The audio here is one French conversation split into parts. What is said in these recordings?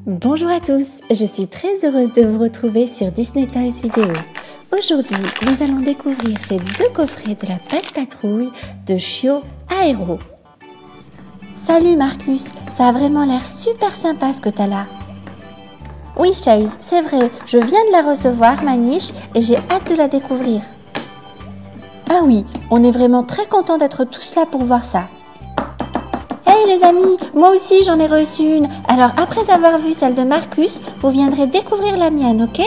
Bonjour à tous, je suis très heureuse de vous retrouver sur Disney Toys Vidéo. Aujourd'hui, nous allons découvrir ces deux coffrets de la Pat' Patrouille de Chio Aero. Salut Marcus, ça a vraiment l'air super sympa ce que t'as là. Oui Chase, c'est vrai, je viens de la recevoir, ma niche, et j'ai hâte de la découvrir. Ah oui, on est vraiment très contents d'être tous là pour voir ça. Hey les amis, moi aussi j'en ai reçu une. Alors après avoir vu celle de Marcus, vous viendrez découvrir la mienne, ok?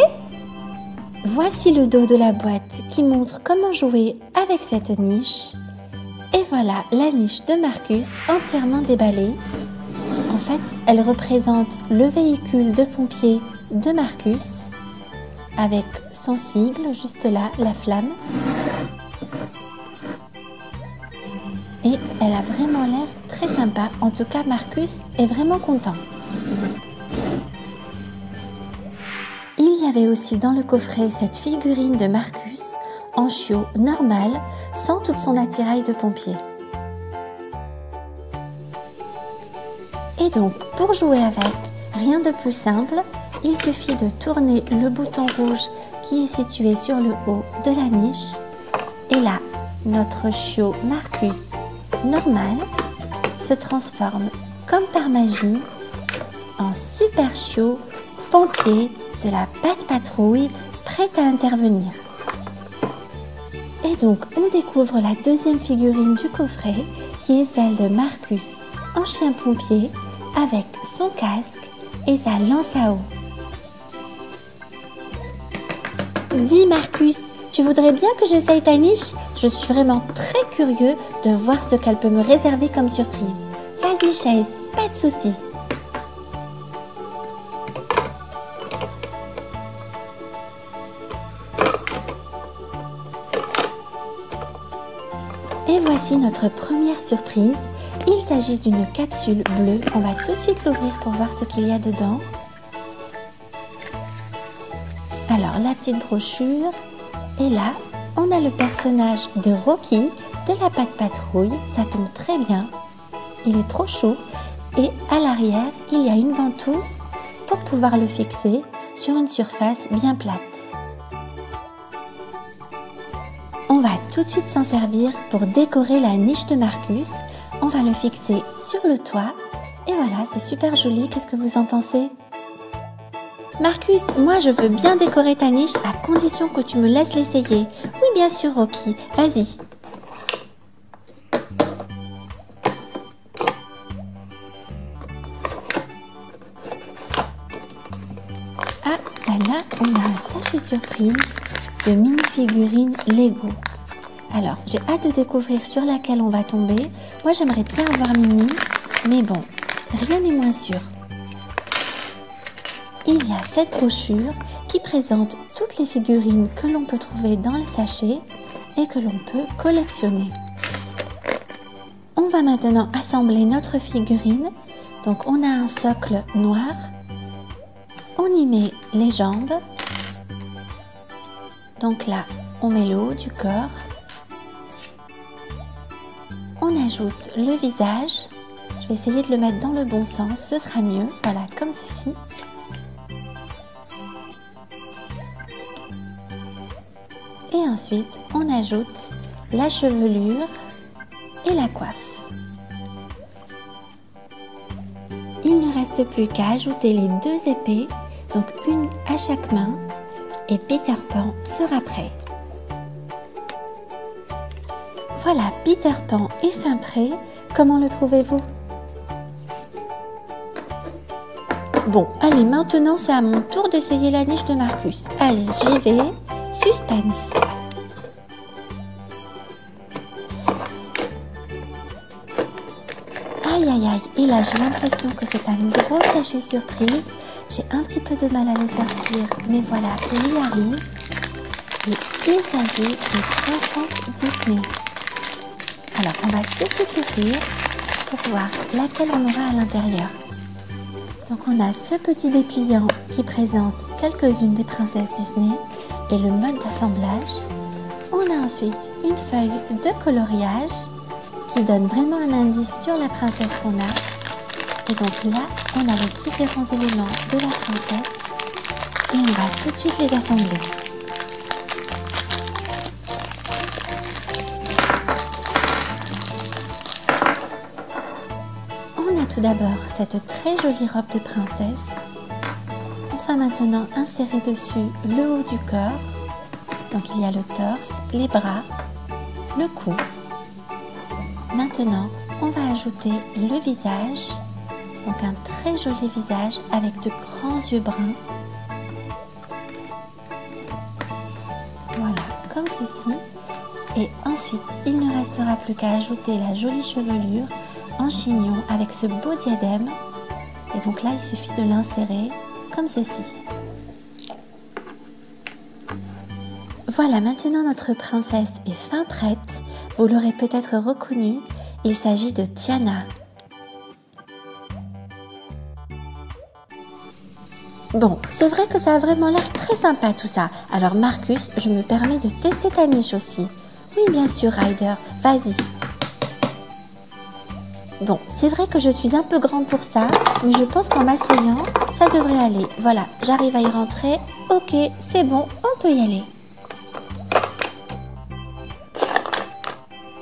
Voici le dos de la boîte qui montre comment jouer avec cette niche. Et voilà la niche de Marcus entièrement déballée. En fait, elle représente le véhicule de pompier de Marcus avec son sigle juste là, la flamme. Et elle a vraiment l'air très sympa. En tout cas, Marcus est vraiment content. Il y avait aussi dans le coffret cette figurine de Marcus en chiot normal, sans toute son attirail de pompier. Et donc, pour jouer avec, rien de plus simple, il suffit de tourner le bouton rouge qui est situé sur le haut de la niche. Et là, notre chiot Marcus normal se transforme comme par magie en super chiot pompier de la Pat' Patrouille prêt à intervenir. Et donc on découvre la deuxième figurine du coffret qui est celle de Marcus en chien pompier avec son casque et sa lance à eau. Dis Marcus, tu voudrais bien que j'essaye ta niche? Je suis vraiment très curieux de voir ce qu'elle peut me réserver comme surprise. Vas-y Chase, pas de souci. Et voici notre première surprise. Il s'agit d'une capsule bleue. On va tout de suite l'ouvrir pour voir ce qu'il y a dedans. Alors, la petite brochure. Et là, on a le personnage de Rocky de la Pat' Patrouille. Ça tombe très bien. Il est trop chaud. Et à l'arrière, il y a une ventouse pour pouvoir le fixer sur une surface bien plate. On va tout de suite s'en servir pour décorer la niche de Marcus. On va le fixer sur le toit. Et voilà, c'est super joli. Qu'est-ce que vous en pensez? Marcus, moi je veux bien décorer ta niche à condition que tu me laisses l'essayer. Oui, bien sûr, Rocky. Vas-y. Ah, là, on a un sachet surprise de mini-figurines Lego. Alors, j'ai hâte de découvrir sur laquelle on va tomber. Moi, j'aimerais bien avoir Mini, mais bon, rien n'est moins sûr. Il y a cette brochure qui présente toutes les figurines que l'on peut trouver dans les sachets et que l'on peut collectionner. On va maintenant assembler notre figurine. Donc, on a un socle noir. On y met les jambes. Donc là, on met le haut du corps. On ajoute le visage. Je vais essayer de le mettre dans le bon sens, ce sera mieux. Voilà, comme ceci. Et ensuite, on ajoute la chevelure et la coiffe. Il ne reste plus qu'à ajouter les deux épées, donc une à chaque main, et Peter Pan sera prêt. Voilà, Peter Pan est fin prêt. Comment le trouvez-vous? Bon, allez, maintenant c'est à mon tour d'essayer la niche de Marcus. Allez, j'y vais. Suspense. Aïe aïe aïe, et là j'ai l'impression que c'est un gros sachet surprise. J'ai un petit peu de mal à le sortir, mais voilà, il y arrive. Et il s'agit de Princesse Disney. Alors on va tout de suite l'ouvrir pour voir laquelle on aura à l'intérieur. Donc on a ce petit dépliant qui présente quelques-unes des princesses Disney et le mode d'assemblage. On a ensuite une feuille de coloriage qui donne vraiment un indice sur la princesse qu'on a. Et donc là, on a les différents éléments de la princesse et on va tout de suite les assembler. On a tout d'abord cette très jolie robe de princesse. On va maintenant insérer dessus le haut du corps. Donc il y a le torse, les bras, le cou. Maintenant, on va ajouter le visage. Donc un très joli visage avec de grands yeux bruns. Voilà, comme ceci. Et ensuite, il ne restera plus qu'à ajouter la jolie chevelure en chignon avec ce beau diadème. Et donc là, il suffit de l'insérer comme ceci. Voilà, maintenant notre princesse est fin prête. Vous l'aurez peut-être reconnue, il s'agit de Tiana. Bon, c'est vrai que ça a vraiment l'air très sympa tout ça. Alors Marcus, je me permets de tester ta niche aussi. Oui, bien sûr Ryder, vas-y. Bon, c'est vrai que je suis un peu grande pour ça, mais je pense qu'en m'asseyant, ça devrait aller. Voilà, j'arrive à y rentrer. Ok, c'est bon, on peut y aller.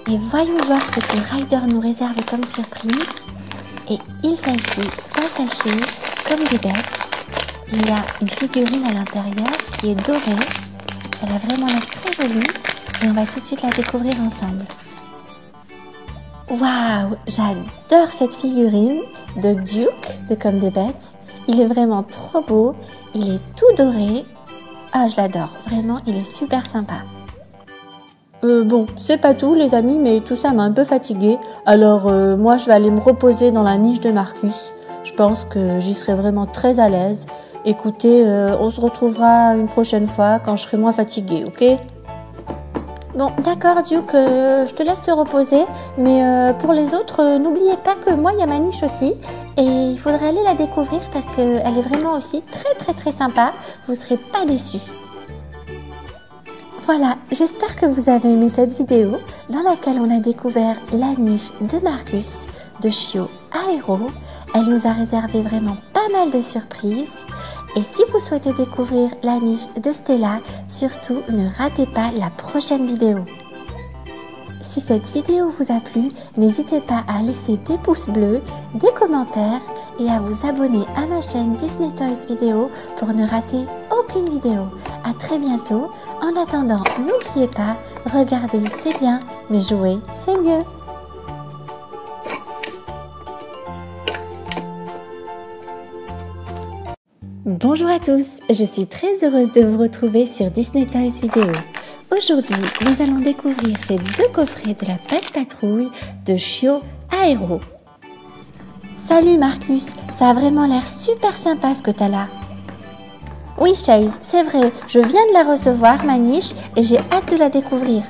Et voyons voir ce que Ryder nous réserve comme surprise. Et il s'agit d'un sachet comme des bêtes. Il y a une figurine à l'intérieur qui est dorée. Elle a vraiment l'air très jolie et on va tout de suite la découvrir ensemble. Waouh, j'adore cette figurine de Duke de Comme des Bêtes. Il est vraiment trop beau, il est tout doré. Ah, je l'adore, vraiment, il est super sympa. Bon, c'est pas tout les amis, mais tout ça m'a un peu fatiguée. Alors moi je vais aller me reposer dans la niche de Marcus. Je pense que j'y serai vraiment très à l'aise. Écoutez, on se retrouvera une prochaine fois quand je serai moins fatiguée, ok? Bon, d'accord Duke, je te laisse te reposer. Mais pour les autres, n'oubliez pas que moi il y a ma niche aussi. Et il faudrait aller la découvrir parce qu'elle est vraiment aussi très sympa. Vous ne serez pas déçus. Voilà, j'espère que vous avez aimé cette vidéo dans laquelle on a découvert la niche de Marcus de Chiot Aero. Elle nous a réservé vraiment pas mal de surprises. Et si vous souhaitez découvrir la niche de Stella, surtout ne ratez pas la prochaine vidéo. Si cette vidéo vous a plu, n'hésitez pas à laisser des pouces bleus, des commentaires et à vous abonner à ma chaîne Disney Toys Vidéo pour ne rater aucune vidéo. À très bientôt. En attendant, n'oubliez pas, regarder c'est bien, mais jouer c'est mieux. Bonjour à tous, je suis très heureuse de vous retrouver sur Disney Toys Vidéo. Aujourd'hui, nous allons découvrir ces deux coffrets de la Pet Patrouille de Chiot Aero. Salut Marcus, ça a vraiment l'air super sympa ce que t'as là. Oui Chase, c'est vrai, je viens de la recevoir, ma niche, et j'ai hâte de la découvrir.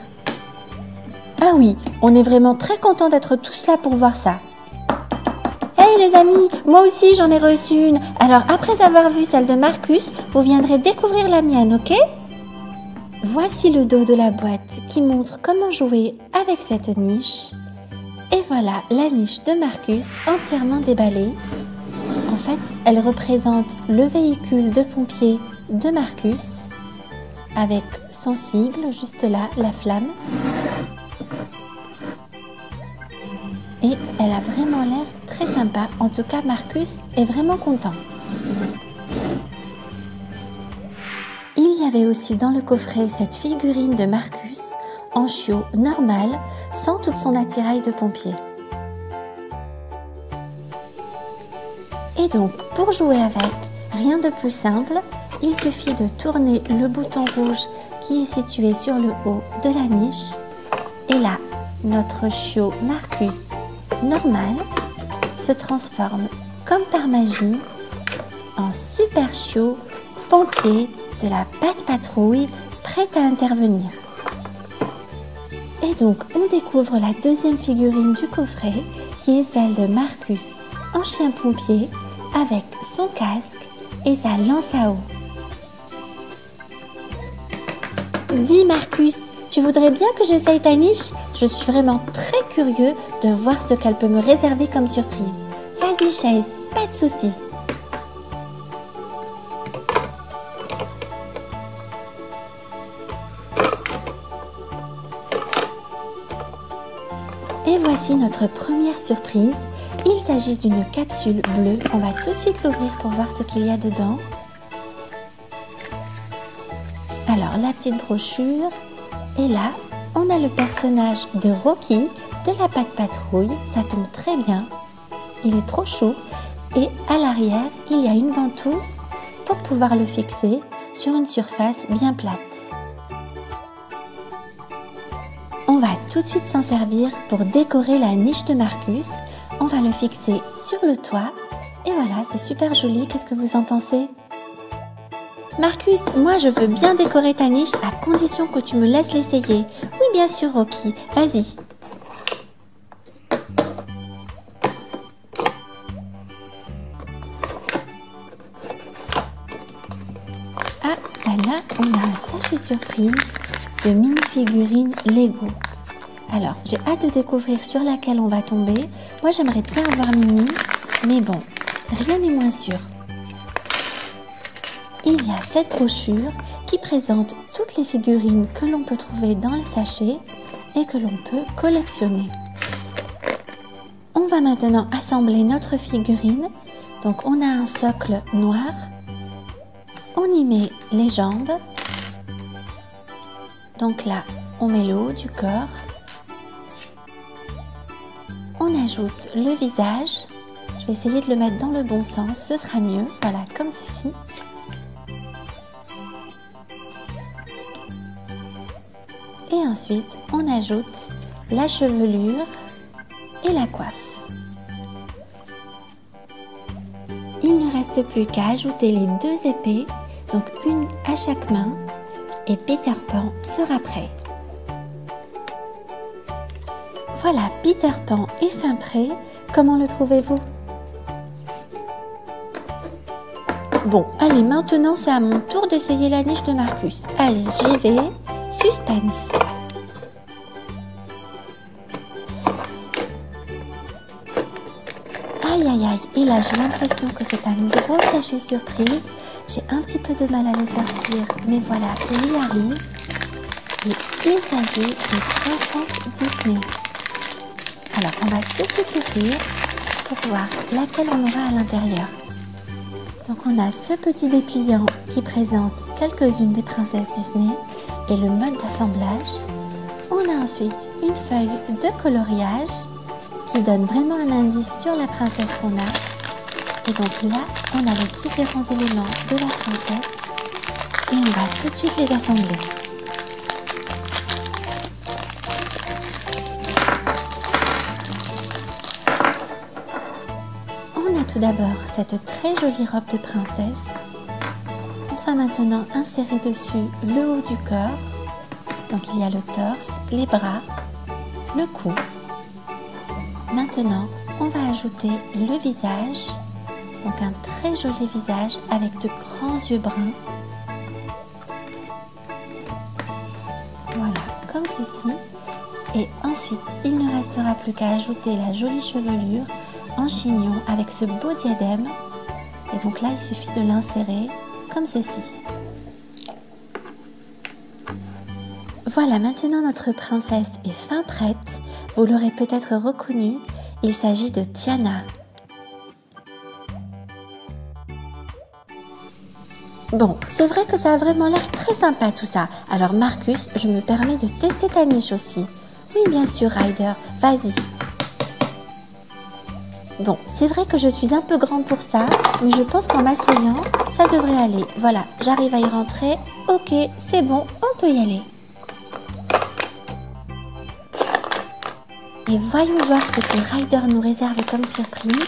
Ah oui, on est vraiment très contents d'être tous là pour voir ça. Hey les amis, moi aussi j'en ai reçu une. Alors après avoir vu celle de Marcus, vous viendrez découvrir la mienne, ok? Voici le dos de la boîte qui montre comment jouer avec cette niche. Et voilà la niche de Marcus entièrement déballée. En fait, elle représente le véhicule de pompier de Marcus avec son sigle juste là, la flamme. Et elle a vraiment l'air très sympa. En tout cas, Marcus est vraiment content. Il y avait aussi dans le coffret cette figurine de Marcus en chiot normal, sans toute son attirail de pompier. Et donc, pour jouer avec, rien de plus simple, il suffit de tourner le bouton rouge qui est situé sur le haut de la niche. Et là, notre chiot Marcus normal se transforme comme par magie en super chiot pompier de la Pet Patrouille prête à intervenir. Et donc on découvre la deuxième figurine du coffret qui est celle de Marcus en chien pompier avec son casque et sa lance à eau. Dis Marcus, tu voudrais bien que j'essaye ta niche? Je suis vraiment très curieux de voir ce qu'elle peut me réserver comme surprise. Vas-y, jolie chaise, pas de souci. Et voici notre première surprise. Il s'agit d'une capsule bleue. On va tout de suite l'ouvrir pour voir ce qu'il y a dedans. Alors, la petite brochure. Et là, on a le personnage de Rocky de la Patte Patrouille. Ça tombe très bien. Il est trop chou. Et à l'arrière, il y a une ventouse pour pouvoir le fixer sur une surface bien plate. On va tout de suite s'en servir pour décorer la niche de Marcus. On va le fixer sur le toit. Et voilà, c'est super joli. Qu'est-ce que vous en pensez? Marcus, moi je veux bien décorer ta niche à condition que tu me laisses l'essayer. Oui, bien sûr, Rocky. Vas-y. Ah, là, on a un sachet surprise de mini-figurines Lego. Alors, j'ai hâte de découvrir sur laquelle on va tomber. Moi, j'aimerais bien avoir Mini, mais bon, rien n'est moins sûr. Il y a cette brochure qui présente toutes les figurines que l'on peut trouver dans les sachets et que l'on peut collectionner. On va maintenant assembler notre figurine. Donc, on a un socle noir. On y met les jambes. Donc là, on met le haut du corps. On ajoute le visage. Je vais essayer de le mettre dans le bon sens, ce sera mieux. Voilà, comme ceci. Et ensuite, on ajoute la chevelure et la coiffe. Il ne reste plus qu'à ajouter les deux épées, donc une à chaque main, et Peter Pan sera prêt. Voilà, Peter Pan est fin prêt. Comment le trouvez-vous? Bon, allez, maintenant c'est à mon tour d'essayer la niche de Marcus. Allez, j'y vais. Suspense. Aïe, aïe, aïe. Et là, j'ai l'impression que c'est un gros sachet surprise. J'ai un petit peu de mal à le sortir, mais voilà, il y arrive. Et il s'agit de Princesse Disney. Alors, on va tout de suite l'ouvrir pour voir laquelle on aura à l'intérieur. Donc, on a ce petit dépliant qui présente quelques-unes des princesses Disney et le mode d'assemblage. On a ensuite une feuille de coloriage qui donne vraiment un indice sur la princesse qu'on a. Et donc là, on a les différents éléments de la princesse et on va tout de suite les assembler. On a tout d'abord cette très jolie robe de princesse. On va maintenant insérer dessus le haut du corps. Donc il y a le torse, les bras, le cou. Maintenant, on va ajouter le visage. Donc un très joli visage avec de grands yeux bruns. Voilà, comme ceci. Et ensuite, il ne restera plus qu'à ajouter la jolie chevelure en chignon avec ce beau diadème. Et donc là, il suffit de l'insérer comme ceci. Voilà, maintenant notre princesse est fin prête. Vous l'aurez peut-être reconnue, il s'agit de Tiana. Bon, c'est vrai que ça a vraiment l'air très sympa tout ça. Alors Marcus, je me permets de tester ta niche aussi. Oui, bien sûr, Ryder, vas-y. Bon, c'est vrai que je suis un peu grande pour ça, mais je pense qu'en m'asseyant, ça devrait aller. Voilà, j'arrive à y rentrer. Ok, c'est bon, on peut y aller. Et voyons voir ce que Ryder nous réserve comme surprise.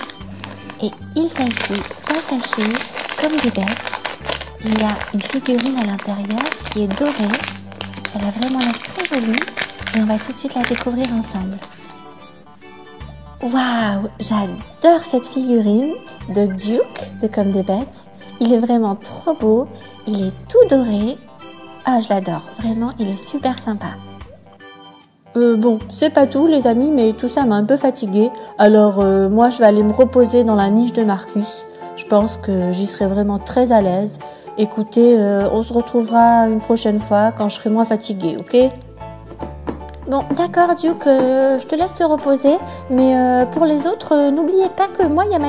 Et il s'agit d'un sachet comme des bêtes. Il y a une figurine à l'intérieur qui est dorée. Elle a vraiment l'air très jolie. Et on va tout de suite la découvrir ensemble. Waouh, j'adore cette figurine de Duke de Comme des Bêtes. Il est vraiment trop beau. Il est tout doré. Ah, je l'adore. Vraiment, il est super sympa. Bon, c'est pas tout les amis, mais tout ça m'a un peu fatiguée. Alors moi je vais aller me reposer dans la niche de Marcus. Je pense que j'y serai vraiment très à l'aise. Écoutez, on se retrouvera une prochaine fois quand je serai moins fatiguée, ok? Bon, d'accord Duke, je te laisse te reposer. Mais pour les autres, n'oubliez pas que moi il y a ma